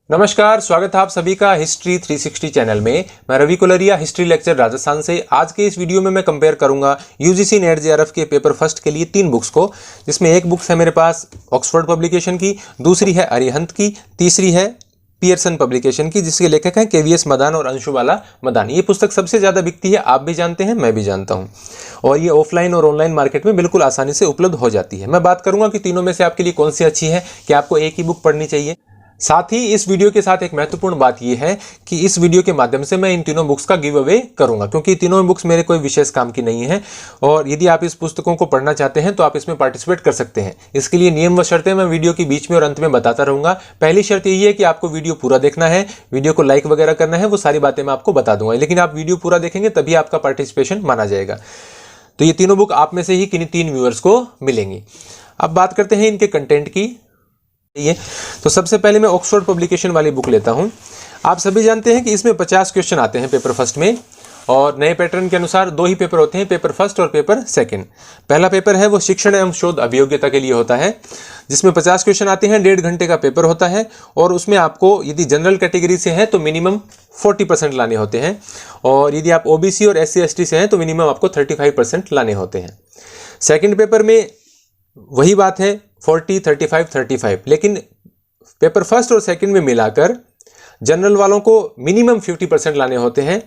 नमस्कार, स्वागत है आप सभी का हिस्ट्री 360 चैनल में। मैं रवि कुलरिया, हिस्ट्री लेक्चर राजस्थान से। आज के इस वीडियो में मैं कंपेयर करूंगा यूजीसी नेट जेआरएफ के पेपर फर्स्ट के लिए 3 बुक्स को, जिसमें एक बुक है मेरे पास ऑक्सफोर्ड पब्लिकेशन की, दूसरी है अरिहंत की, तीसरी है पियर्सन पब्लिकेशन की, जिसके लेखक हैं केवीएस मदान और अंशुबाला मदान। ये पुस्तक सबसे ज़्यादा बिकती है, आप भी जानते हैं, मैं भी जानता हूँ, और ये ऑफलाइन और ऑनलाइन मार्केट में बिल्कुल आसानी से उपलब्ध हो जाती है। मैं बात करूंगा कि तीनों में से आपके लिए कौन सी अच्छी है, कि आपको एक ही बुक पढ़नी चाहिए। साथ ही इस वीडियो के साथ एक महत्वपूर्ण बात यह है कि इस वीडियो के माध्यम से मैं इन तीनों बुक्स का गिव अवे करूंगा, क्योंकि तीनों बुक्स मेरे कोई विशेष काम की नहीं है, और यदि आप इस पुस्तकों को पढ़ना चाहते हैं तो आप इसमें पार्टिसिपेट कर सकते हैं। इसके लिए नियम व शर्तें मैं वीडियो के बीच में और अंत में बताता रहूंगा। पहली शर्त यही है कि आपको वीडियो पूरा देखना है, वीडियो को लाइक वगैरह करना है, वो सारी बातें मैं आपको बता दूंगा, लेकिन आप वीडियो पूरा देखेंगे तभी आपका पार्टिसिपेशन माना जाएगा। तो ये तीनों बुक आप में से ही किन्हीं 3 व्यूअर्स को मिलेंगी। अब बात करते हैं इनके कंटेंट की। तो सबसे पहले मैं ऑक्सफोर्ड पब्लिकेशन वाली बुक लेता हूं। आप सभी जानते हैं कि इसमें 50 क्वेश्चन आते हैं पेपर फर्स्ट में, और नए पैटर्न के अनुसार 2 ही पेपर होते हैं, पेपर फर्स्ट और पेपर सेकंड। पहला पेपर है वो शिक्षण एवं शोध अभियोग्यता के लिए होता है, जिसमें 50 क्वेश्चन आते हैं, 1.5 घंटे का पेपर होता है, और उसमें आपको यदि जनरल कैटेगरी से हैं तो मिनिमम 40% लाने होते हैं, और यदि आप ओबीसी और SC/ST से हैं तो मिनिमम आपको 35% लाने होते हैं। सेकेंड पेपर में वही बात है, 40, 35, 35, लेकिन पेपर फर्स्ट और सेकंड में मिलाकर जनरल वालों को मिनिमम 50% लाने होते हैं,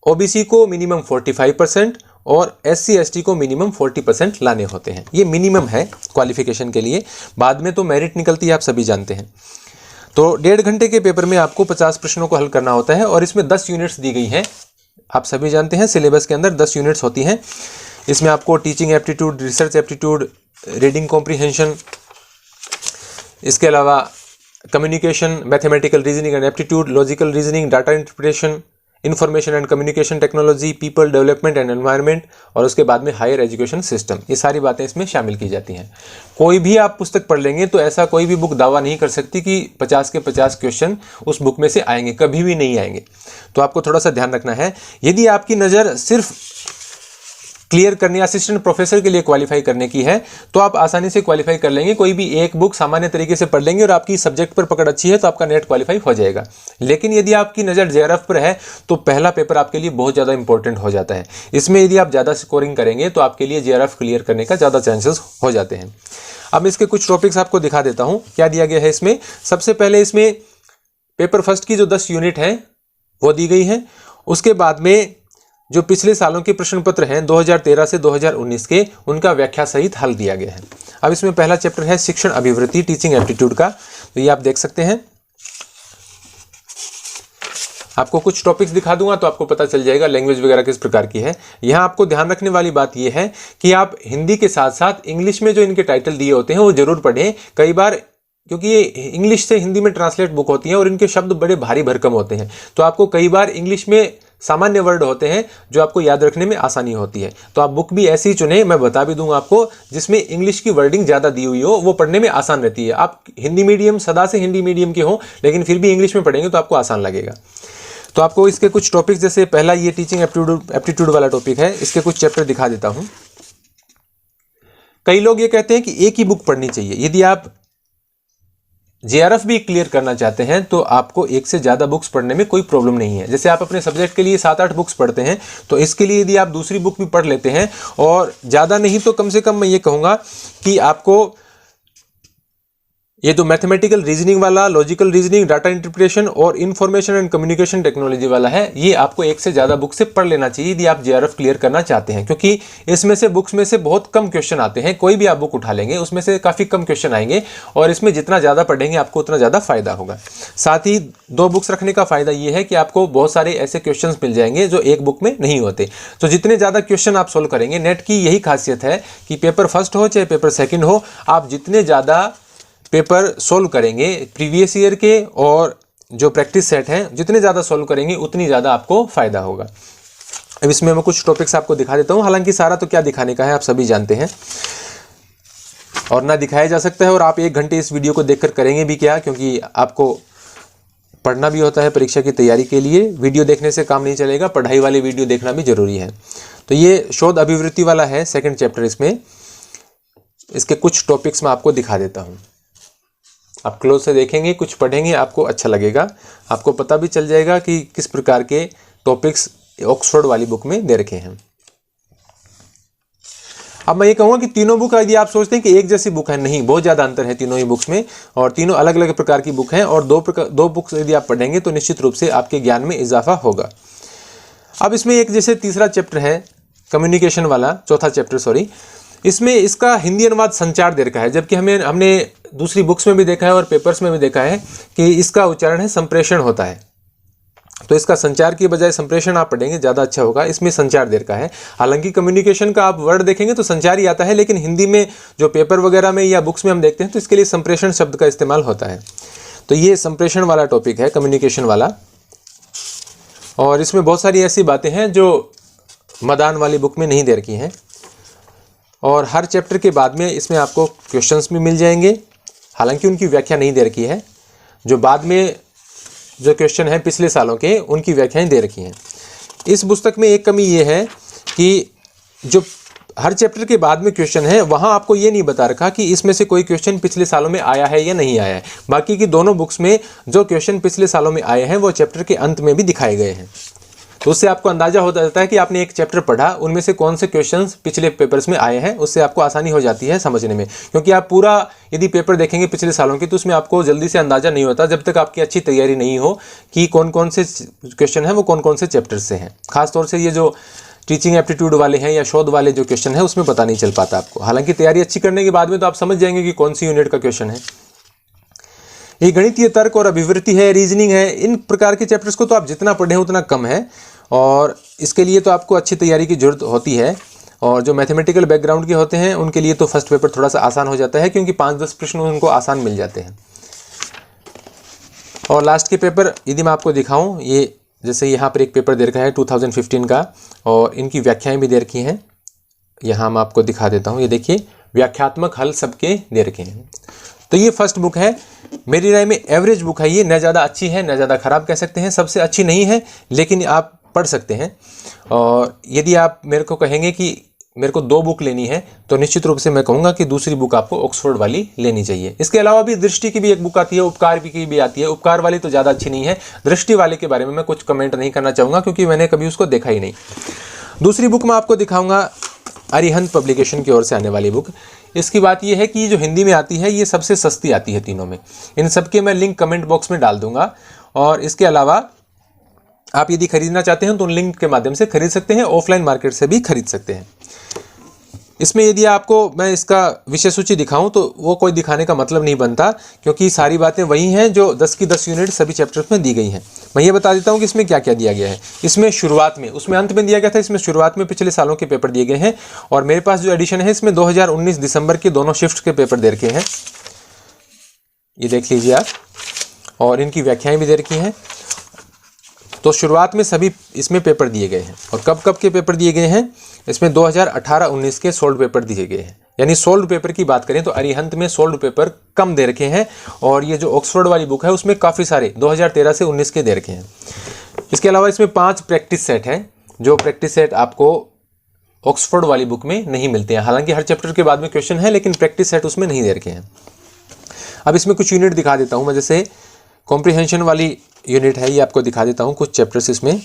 ओबीसी को मिनिमम 45% और SC/ST को मिनिमम 40% लाने होते हैं। ये मिनिमम है क्वालिफिकेशन के लिए, बाद में तो मेरिट निकलती है, आप सभी जानते हैं। तो 1.5 घंटे के पेपर में आपको 50 प्रश्नों को हल करना होता है, और इसमें 10 यूनिट्स दी गई हैं। आप सभी जानते हैं सिलेबस के अंदर 10 यूनिट्स होती हैं। इसमें आपको teaching aptitude, research aptitude, reading comprehension, इसके अलावा communication, mathematical reasoning and aptitude, logical reasoning, data interpretation, information and communication technology, people development and environment, और उसके बाद में हायर एजुकेशन सिस्टम। ये सारी बातें इसमें शामिल की जाती हैं। कोई भी आप पुस्तक पढ़ लेंगे तो ऐसा कोई भी बुक दावा नहीं कर सकती कि 50 के 50 क्वेश्चन उस बुक में से आएंगे, कभी भी नहीं आएंगे। तो आपको थोड़ा सा ध्यान रखना है। यदि आपकी नज़र सिर्फ क्लियर करने, असिस्टेंट प्रोफेसर के लिए क्वालिफाई करने की है, तो आप आसानी से क्वालिफाई कर लेंगे। कोई भी एक बुक सामान्य तरीके से पढ़ लेंगे और आपकी सब्जेक्ट पर पकड़ अच्छी है तो आपका नेट क्वालिफाई हो जाएगा। लेकिन यदि आपकी नज़र जेआरएफ पर है तो पहला पेपर आपके लिए बहुत ज़्यादा इंपॉर्टेंट हो जाता है। इसमें यदि आप ज़्यादा स्कोरिंग करेंगे तो आपके लिए जेआरएफ क्लियर करने का ज़्यादा चांसेस हो जाते हैं। अब इसके कुछ टॉपिक्स आपको दिखा देता हूँ क्या दिया गया है इसमें। सबसे पहले इसमें पेपर फर्स्ट की जो 10 यूनिट है वो दी गई है। उसके बाद में जो पिछले सालों के प्रश्न पत्र हैं 2013 से 2019 के, उनका व्याख्या सहित हल दिया गया है। अब इसमें पहला चैप्टर है शिक्षण अभिवृत्ति, टीचिंग एप्टीट्यूड का। तो ये आप देख सकते हैं। आपको कुछ टॉपिक्स दिखा दूंगा तो आपको पता चल जाएगा लैंग्वेज वगैरह किस प्रकार की है। यहाँ आपको ध्यान रखने वाली बात यह है कि आप हिंदी के साथ साथ इंग्लिश में जो इनके टाइटल दिए होते हैं वो जरूर पढ़ें। कई बार, क्योंकि ये इंग्लिश से हिंदी में ट्रांसलेट बुक होती है और इनके शब्द बड़े भारी भरकम होते हैं, तो आपको कई बार इंग्लिश में सामान्य वर्ड होते हैं जो आपको याद रखने में आसानी होती है। तो आप बुक भी ऐसी चुनें, मैं बता भी दूंगा आपको, जिसमें इंग्लिश की वर्डिंग ज़्यादा दी हुई हो, वो पढ़ने में आसान रहती है। आप हिंदी मीडियम, सदा से हिंदी मीडियम के हो, लेकिन फिर भी इंग्लिश में पढ़ेंगे तो आपको आसान लगेगा। तो आपको इसके कुछ टॉपिक्स, जैसे पहला ये टीचिंग एप्टीट्यूड वाला टॉपिक है, इसके कुछ चैप्टर दिखा देता हूँ। कई लोग ये कहते हैं कि एक ही बुक पढ़नी चाहिए। यदि आप जेआरएफ भी क्लियर करना चाहते हैं तो आपको एक से ज़्यादा बुक्स पढ़ने में कोई प्रॉब्लम नहीं है। जैसे आप अपने सब्जेक्ट के लिए 7-8 बुक्स पढ़ते हैं, तो इसके लिए यदि आप दूसरी बुक भी पढ़ लेते हैं, और ज़्यादा नहीं तो कम से कम मैं ये कहूँगा कि आपको ये जो मैथमेटिकल रीजनिंग वाला, लॉजिकल रीजनिंग, डाटा इंटरप्रिटेशन और इंफॉर्मेशन एंड कम्युनिकेशन टेक्नोलॉजी वाला है, ये आपको एक से ज़्यादा बुक से पढ़ लेना चाहिए यदि आप जेआरएफ क्लियर करना चाहते हैं, क्योंकि इसमें से बुक्स में से बहुत कम क्वेश्चन आते हैं। कोई भी आप बुक उठा लेंगे उसमें से काफ़ी कम क्वेश्चन आएंगे, और इसमें जितना ज़्यादा पढ़ेंगे आपको उतना ज़्यादा फायदा होगा। साथ ही 2 बुक्स रखने का फायदा ये है कि आपको बहुत सारे ऐसे क्वेश्चन मिल जाएंगे जो एक बुक में नहीं होते। तो जितने ज़्यादा क्वेश्चन आप सोल्व करेंगे, नेट की यही खासियत है कि पेपर फर्स्ट हो चाहे पेपर सेकेंड हो, आप जितने ज़्यादा पेपर सोल्व करेंगे प्रीवियस ईयर के और जो प्रैक्टिस सेट हैं, जितने ज़्यादा सोल्व करेंगे उतनी ज़्यादा आपको फ़ायदा होगा। अब इसमें मैं कुछ टॉपिक्स आपको दिखा देता हूँ। हालांकि सारा तो क्या दिखाने का है, आप सभी जानते हैं, और ना दिखाया जा सकता है, और आप 1 घंटे इस वीडियो को देखकर करेंगे भी क्या, क्योंकि आपको पढ़ना भी होता है परीक्षा की तैयारी के लिए। वीडियो देखने से काम नहीं चलेगा, पढ़ाई वाली वीडियो देखना भी जरूरी है। तो ये शोध अभिवृत्ति वाला है सेकेंड चैप्टर। इसमें इसके कुछ टॉपिक्स मैं आपको दिखा देता हूँ। आप क्लोज से देखेंगे, कुछ पढ़ेंगे, आपको अच्छा लगेगा, आपको पता भी चल जाएगा कि किस प्रकार के टॉपिक्स ऑक्सफोर्ड वाली बुक में दे रखे हैं। अब मैं ये कहूँगा कि तीनों बुक यदि आप सोचते हैं कि एक जैसी बुक है, नहीं, बहुत ज़्यादा अंतर है तीनों ही बुक्स में, और तीनों अलग अलग प्रकार की बुक हैं, और दो बुक्स यदि आप पढ़ेंगे तो निश्चित रूप से आपके ज्ञान में इजाफा होगा। अब इसमें एक जैसे तीसरा चैप्टर है कम्युनिकेशन वाला, चौथा चैप्टर सॉरी, इसमें इसका हिंदी अनुवाद संचार दे रखा है, जबकि हमने दूसरी बुक्स में भी देखा है और पेपर्स में भी देखा है कि इसका उच्चारण है संप्रेषण होता है। तो इसका संचार की बजाय संप्रेषण आप पढ़ेंगे ज़्यादा अच्छा होगा, इसमें संचार दे रखा है। हालांकि कम्युनिकेशन का आप वर्ड देखेंगे तो संचार ही आता है, लेकिन हिंदी में जो पेपर वगैरह में या बुक्स में हम देखते हैं तो इसके लिए संप्रेषण शब्द का इस्तेमाल होता है। तो ये संप्रेषण वाला टॉपिक है, कम्युनिकेशन वाला, और इसमें बहुत सारी ऐसी बातें हैं जो मदान वाली बुक में नहीं दे रखी हैं, और हर चैप्टर के बाद में इसमें आपको क्वेश्चंस भी मिल जाएंगे। हालांकि उनकी व्याख्या नहीं दे रखी है, जो बाद में जो क्वेश्चन हैं पिछले सालों के उनकी व्याख्याएं दे रखी हैं। इस पुस्तक में एक कमी ये है कि जो हर चैप्टर के बाद में क्वेश्चन है वहाँ आपको ये नहीं बता रखा कि इसमें से कोई क्वेश्चन पिछले सालों में आया है या नहीं आया है। बाकी की दोनों बुक्स में जो क्वेश्चन पिछले सालों में आए हैं वो चैप्टर के अंत में भी दिखाए गए हैं। तो उससे आपको अंदाजा हो जाता है कि आपने एक चैप्टर पढ़ा, उनमें से कौन से क्वेश्चंस पिछले पेपर्स में आए हैं, उससे आपको आसानी हो जाती है समझने में। क्योंकि आप पूरा यदि पेपर देखेंगे पिछले सालों के तो उसमें आपको जल्दी से अंदाजा नहीं होता जब तक आपकी अच्छी तैयारी नहीं हो कि कौन कौन से क्वेश्चन हैं वो कौन कौन से चैप्टर से हैं। खासतौर से ये जो टीचिंग एप्टीट्यूड वाले हैं या शोध वाले जो क्वेश्चन है उसमें पता नहीं चल पाता आपको। हालांकि तैयारी अच्छी करने के बाद में तो आप समझ जाएंगे कि कौन सी यूनिट का क्वेश्चन है। ये गणितीय तर्क और अभिवृत्ति है, रीजनिंग है, इन प्रकार के चैप्टर्स को तो आप जितना पढ़ें उतना कम है, और इसके लिए तो आपको अच्छी तैयारी की जरूरत होती है। और जो मैथमेटिकल बैकग्राउंड के होते हैं उनके लिए तो फर्स्ट पेपर थोड़ा सा आसान हो जाता है, क्योंकि 5-10 प्रश्न उनको आसान मिल जाते हैं। और लास्ट के पेपर यदि मैं आपको दिखाऊं, ये जैसे यहाँ पर एक पेपर दे रखा है 2015 का, और इनकी व्याख्याएं भी दे रखी हैं। यहाँ मैं आपको दिखा देता हूँ, ये देखिए व्याख्यात्मक हल सबके दे रखे हैं। तो ये फर्स्ट बुक है, मेरी राय में एवरेज बुक है ये, न ज़्यादा अच्छी है न ज़्यादा ख़राब कह सकते हैं, सबसे अच्छी नहीं है लेकिन आप पढ़ सकते हैं। और यदि आप मेरे को कहेंगे कि मेरे को 2 बुक लेनी है तो निश्चित रूप से मैं कहूँगा कि दूसरी बुक आपको ऑक्सफोर्ड वाली लेनी चाहिए। इसके अलावा भी दृष्टि की भी एक बुक आती है, उपकार की भी आती है। उपकार वाली तो ज़्यादा अच्छी नहीं है, दृष्टि वाले के बारे में मैं कुछ कमेंट नहीं करना चाहूँगा क्योंकि मैंने कभी उसको देखा ही नहीं। दूसरी बुक मैं आपको दिखाऊँगा अरिहंत पब्लिकेशन की ओर से आने वाली बुक। इसकी बात यह है कि जो हिंदी में आती है ये सबसे सस्ती आती है तीनों में। इन सब के मैं लिंक कमेंट बॉक्स में डाल दूंगा, और इसके अलावा आप यदि खरीदना चाहते हैं तो उन लिंक के माध्यम से खरीद सकते हैं, ऑफलाइन मार्केट से भी खरीद सकते हैं। इसमें यदि आपको मैं इसका विषय सूची दिखाऊं तो वो कोई दिखाने का मतलब नहीं बनता, क्योंकि सारी बातें वही हैं जो 10 की 10 यूनिट सभी चैप्टर्स में दी गई हैं। मैं ये बता देता हूं कि इसमें क्या क्या दिया गया है। इसमें शुरुआत में, उसमें अंत में दिया गया था, इसमें शुरुआत में पिछले सालों के पेपर दिए गए हैं। और मेरे पास जो एडिशन है इसमें 2019 दिसंबर के दोनों शिफ्ट के पेपर दे रखे हैं, ये देख लीजिए आप, और इनकी व्याख्याएं भी दे रखी हैं। तो शुरुआत में सभी इसमें पेपर दिए गए हैं। और कब कब के पेपर दिए गए हैं, इसमें 2018-19 के सोल्ड पेपर दिए गए हैं। यानी सोल्ड पेपर की बात करें तो अरिहंत में सोल्ड पेपर कम दे रखे हैं, और ये जो ऑक्सफोर्ड वाली बुक है उसमें काफ़ी सारे 2013 से 19 के दे रखे हैं। इसके अलावा इसमें 5 प्रैक्टिस सेट हैं, जो प्रैक्टिस सेट आपको ऑक्सफोर्ड वाली बुक में नहीं मिलते हैं। हालांकि हर चैप्टर के बाद में क्वेश्चन है, लेकिन प्रैक्टिस सेट उसमें नहीं दे रखे हैं। अब इसमें कुछ यूनिट दिखा देता हूँ मैं, जैसे कॉम्प्रिहेंशन वाली यूनिट है, ये आपको दिखा देता हूँ कुछ चैप्टर्स इसमें।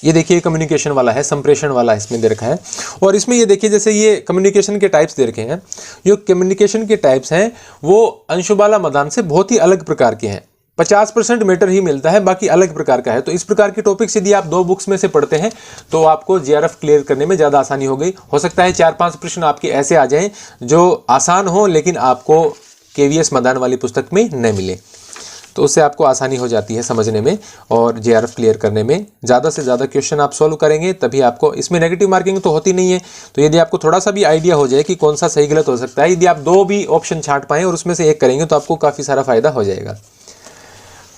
ये देखिए कम्युनिकेशन वाला है, संप्रेषण वाला इसमें दे रखा है। और इसमें ये देखिए जैसे ये कम्युनिकेशन के टाइप्स दे रखे हैं। जो कम्युनिकेशन के टाइप्स हैं वो अंशुबाला मदान से बहुत ही अलग प्रकार के हैं। 50% मैटर ही मिलता है, बाकी अलग प्रकार का है। तो इस प्रकार के टॉपिक्स यदि आप 2 बुक्स में से पढ़ते हैं तो आपको जीआरएफ क्लियर करने में ज़्यादा आसानी हो गई। हो सकता है 4-5 प्रश्न आपके ऐसे आ जाएं जो आसान हो, लेकिन आपको केवीएस मदान वाली पुस्तक में न मिले, तो उससे आपको आसानी हो जाती है समझने में और जीआरएफ क्लियर करने में। ज़्यादा से ज़्यादा क्वेश्चन आप सॉल्व करेंगे तभी आपको, इसमें नेगेटिव मार्किंग तो होती नहीं है। तो यदि आपको थोड़ा सा भी आइडिया हो जाए कि कौन सा सही गलत हो सकता है, यदि आप 2 भी ऑप्शन छांट पाएँ और उसमें से एक करेंगे तो आपको काफ़ी सारा फायदा हो जाएगा।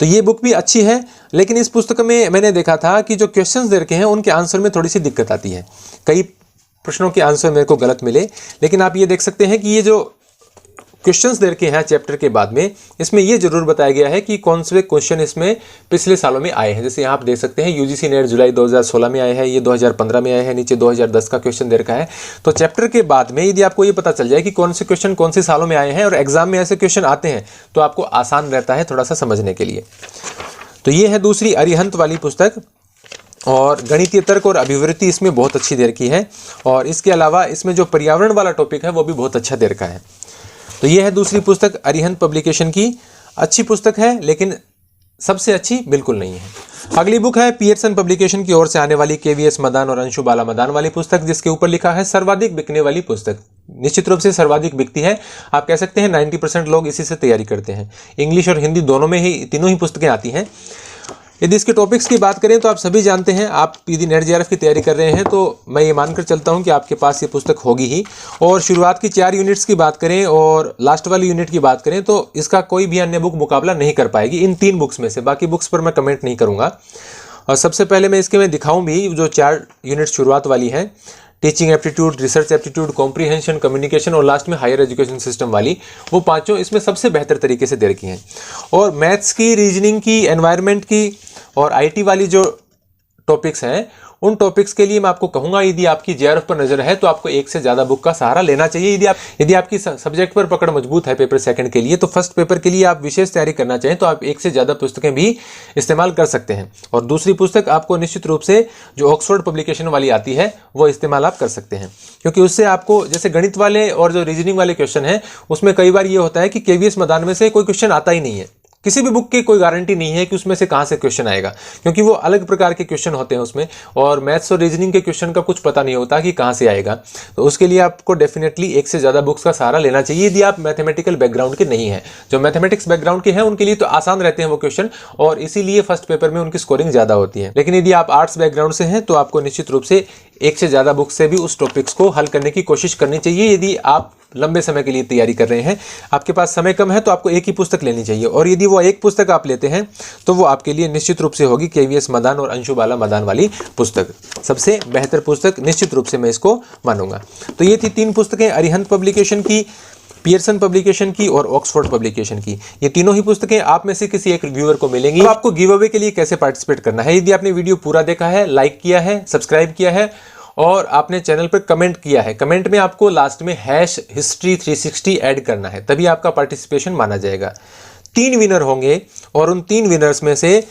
तो ये बुक भी अच्छी है, लेकिन इस पुस्तक में मैंने देखा था कि जो क्वेश्चंस दे रखे हैं उनके आंसर में थोड़ी सी दिक्कत आती है। कई प्रश्नों के आंसर मेरे को गलत मिले, लेकिन आप ये देख सकते हैं कि ये जो क्वेश्चंस दे रखे हैं चैप्टर के बाद में, इसमें ये जरूर बताया गया है कि कौन से क्वेश्चन इसमें पिछले सालों में आए हैं। जैसे यहाँ आप देख सकते हैं यूजीसी नेट जुलाई 2016 में आए हैं, ये 2015 में आए हैं, नीचे 2010 का क्वेश्चन दे रखा है। तो चैप्टर के बाद में यदि आपको ये पता चल जाए कि कौन से क्वेश्चन कौन से सालों में आए हैं और एग्जाम में ऐसे क्वेश्चन आते हैं, तो आपको आसान रहता है थोड़ा सा समझने के लिए। तो ये है दूसरी अरिहंत वाली पुस्तक, और गणितीय तर्क और अभिवृत्ति इसमें बहुत अच्छी दे रखी है, और इसके अलावा इसमें जो पर्यावरण वाला टॉपिक है वो भी बहुत अच्छा दे रखा है। तो ये है दूसरी पुस्तक अरिहंत पब्लिकेशन की। अच्छी पुस्तक है लेकिन सबसे अच्छी बिल्कुल नहीं है। अगली बुक है पियर्सन पब्लिकेशन की ओर से आने वाली केवीएस मदान और अंशु बाला मदान वाली पुस्तक, जिसके ऊपर लिखा है सर्वाधिक बिकने वाली पुस्तक। निश्चित रूप से सर्वाधिक बिकती है, आप कह सकते हैं 90% लोग इसी से तैयारी करते हैं। इंग्लिश और हिंदी दोनों में ही, तीनों ही पुस्तकें आती हैं। यदि इसके टॉपिक्स की बात करें तो आप सभी जानते हैं, आप यदि नेट जेआरएफ की तैयारी कर रहे हैं तो मैं ये मानकर चलता हूं कि आपके पास ये पुस्तक होगी ही। और शुरुआत की 4 यूनिट्स की बात करें और लास्ट वाली यूनिट की बात करें तो इसका कोई भी अन्य बुक मुकाबला नहीं कर पाएगी इन 3 बुक्स में से। बाकी बुक्स पर मैं कमेंट नहीं करूँगा। और सबसे पहले मैं इसके में दिखाऊँ भी जो 4 यूनिट शुरुआत वाली है, teaching aptitude, research aptitude, comprehension, communication और लास्ट में हायर एजुकेशन सिस्टम वाली, वो 5 इसमें सबसे बेहतर तरीके से दे रखी हैं। और मैथ्स की, रीजनिंग की, एनवायरनमेंट की और आईटी वाली जो टॉपिक्स हैं, उन टॉपिक्स के लिए मैं आपको कहूंगा यदि आपकी जेआरएफ पर नजर है तो आपको एक से ज्यादा बुक का सहारा लेना चाहिए। यदि आपकी सब्जेक्ट पर पकड़ मजबूत है पेपर सेकंड के लिए, तो फर्स्ट पेपर के लिए आप विशेष तैयारी करना चाहें तो आप एक से ज्यादा पुस्तकें भी इस्तेमाल कर सकते हैं। और दूसरी पुस्तक आपको निश्चित रूप से जो ऑक्सफोर्ड पब्लिकेशन वाली आती है वो इस्तेमाल आप कर सकते हैं, क्योंकि उससे आपको जैसे गणित वाले और जो रीजनिंग वाले क्वेश्चन है उसमें कई बार ये होता है कि केवीएस मदान में से कोई क्वेश्चन आता ही नहीं है। किसी भी बुक की कोई गारंटी नहीं है कि उसमें से कहां से क्वेश्चन आएगा, क्योंकि वो अलग प्रकार के क्वेश्चन होते हैं उसमें, और मैथ्स और रीजनिंग के क्वेश्चन का कुछ पता नहीं होता कि कहां से आएगा। तो उसके लिए आपको डेफिनेटली एक से ज्यादा बुक्स का सहारा लेना चाहिए यदि आप मैथमेटिकल बैकग्राउंड के नहीं है। जो मैथमेटिक्स बैकग्राउंड के हैं उनके लिए तो आसान रहते हैं वो क्वेश्चन, और इसीलिए फर्स्ट पेपर में उनकी स्कोरिंग ज्यादा होती है। लेकिन यदि आप आर्ट्स बैकग्राउंड से हैं तो आपको निश्चित रूप से एक से ज्यादा बुक से भी उस टॉपिक्स को हल करने की कोशिश करनी चाहिए। यदि आप लंबे समय के लिए तैयारी कर रहे हैं, आपके पास समय कम है, तो आपको एक ही पुस्तक लेनी चाहिए। और यदि वो एक पुस्तक आप लेते हैं तो वो आपके लिए निश्चित रूप से होगी केवीएस मदान और अंशु बाला मदान वाली पुस्तक। सबसे बेहतर पुस्तक निश्चित रूप से मैं इसको मानूंगा। तो ये थी 3 पुस्तकें, अरिहंत पब्लिकेशन की, पियर्सन पब्लिकेशन की और ऑक्सफोर्ड पब्लिकेशन की। ये तीनों ही पुस्तकें आप में से किसी एक रिव्यूअर को मिलेंगी। तो आपको गिव अवे के लिए कैसे पार्टिसिपेट करना है, यदि आपने वीडियो पूरा देखा है, लाइक किया है, सब्सक्राइब किया है और आपने चैनल पर कमेंट किया है, कमेंट में आपको लास्ट में #history360 ऐड करना है, तभी आपका पार्टिसिपेशन माना जाएगा। 3 विनर होंगे और उन 3 विनर्स में से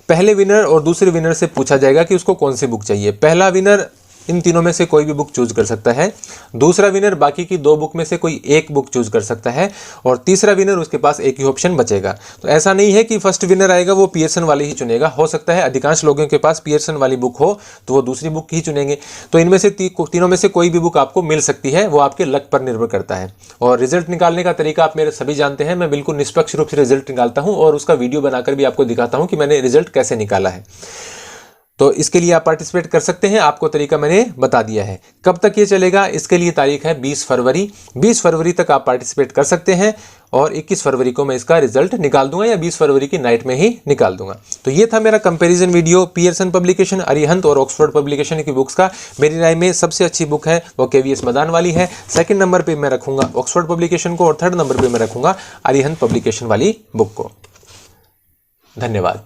पहले विनर और दूसरे विनर से पूछा जाएगा कि उसको कौन सी बुक चाहिए। पहला विनर इन तीनों में से कोई भी बुक चूज कर सकता है, दूसरा विनर बाकी की 2 बुक में से कोई एक बुक चूज कर सकता है, और तीसरा विनर उसके पास एक ही ऑप्शन बचेगा। तो ऐसा नहीं है कि फर्स्ट विनर आएगा वो पियर्सन वाली ही चुनेगा, हो सकता है अधिकांश लोगों के पास पियर्सन वाली बुक हो तो वो दूसरी बुक ही चुनेंगे। तो इनमें से तीनों में से कोई भी बुक आपको मिल सकती है, वो आपके लक पर निर्भर करता है। और रिजल्ट निकालने का तरीका आप मेरे सभी जानते हैं, मैं बिल्कुल निष्पक्ष रूप से रिजल्ट निकालता हूँ और उसका वीडियो बनाकर भी आपको दिखाता हूँ कि मैंने रिजल्ट कैसे निकाला है। तो इसके लिए आप पार्टिसिपेट कर सकते हैं, आपको तरीका मैंने बता दिया है। कब तक ये चलेगा, इसके लिए तारीख है 20 फरवरी। 20 फरवरी तक आप पार्टिसिपेट कर सकते हैं और 21 फरवरी को मैं इसका रिजल्ट निकाल दूंगा या 20 फरवरी की नाइट में ही निकाल दूंगा। तो ये था मेरा comparison video Pearson publication, Arihant और ऑक्सफोर्ड पब्लिकेशन की बुक्स का। मेरी राय में सबसे अच्छी बुक है वो केवीएस मदान वाली है। सेकंड नंबर पे मैं रखूंगा ऑक्सफोर्ड पब्लिकेशन को और थर्ड नंबर पे मैं रखूंगा अरिहंत पब्लिकेशन वाली बुक को। धन्यवाद।